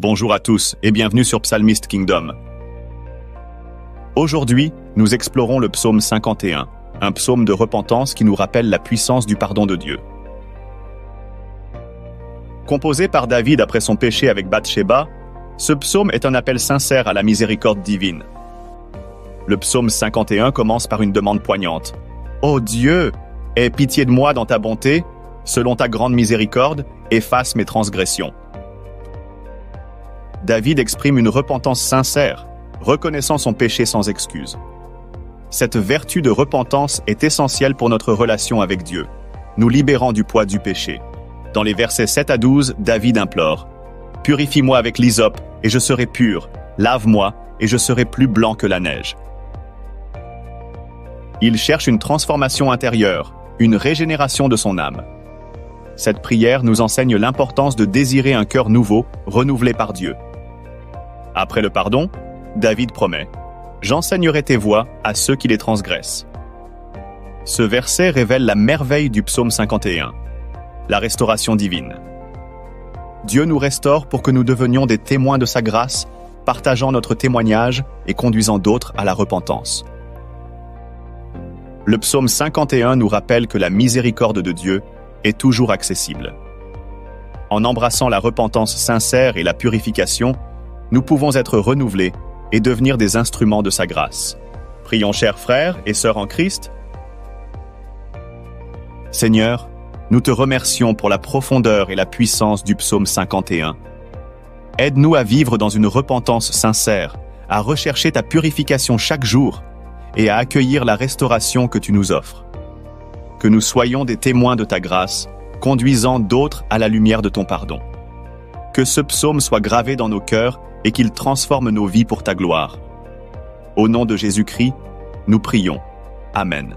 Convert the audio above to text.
Bonjour à tous et bienvenue sur Psalmist Kingdom. Aujourd'hui, nous explorons le psaume 51, un psaume de repentance qui nous rappelle la puissance du pardon de Dieu. Composé par David après son péché avec Bathsheba, ce psaume est un appel sincère à la miséricorde divine. Le psaume 51 commence par une demande poignante. « Ô Dieu, aie pitié de moi dans ta bonté, selon ta grande miséricorde, efface mes transgressions. » David exprime une repentance sincère, reconnaissant son péché sans excuse. Cette vertu de repentance est essentielle pour notre relation avec Dieu, nous libérant du poids du péché. Dans les versets 7 à 12, David implore « Purifie-moi avec l'hysope, et je serai pur. Lave-moi, et je serai plus blanc que la neige. » Il cherche une transformation intérieure, une régénération de son âme. Cette prière nous enseigne l'importance de désirer un cœur nouveau, renouvelé par Dieu. Après le pardon, David promet « J'enseignerai tes voies à ceux qui les transgressent. » Ce verset révèle la merveille du psaume 51, la restauration divine. Dieu nous restaure pour que nous devenions des témoins de sa grâce, partageant notre témoignage et conduisant d'autres à la repentance. Le psaume 51 nous rappelle que la miséricorde de Dieu est toujours accessible. En embrassant la repentance sincère et la purification, nous pouvons être renouvelés et devenir des instruments de sa grâce. Prions, chers frères et sœurs en Christ. Seigneur, nous te remercions pour la profondeur et la puissance du psaume 51. Aide-nous à vivre dans une repentance sincère, à rechercher ta purification chaque jour et à accueillir la restauration que tu nous offres. Que nous soyons des témoins de ta grâce, conduisant d'autres à la lumière de ton pardon. Que ce psaume soit gravé dans nos cœurs et qu'il transforme nos vies pour ta gloire. Au nom de Jésus-Christ, nous prions. Amen.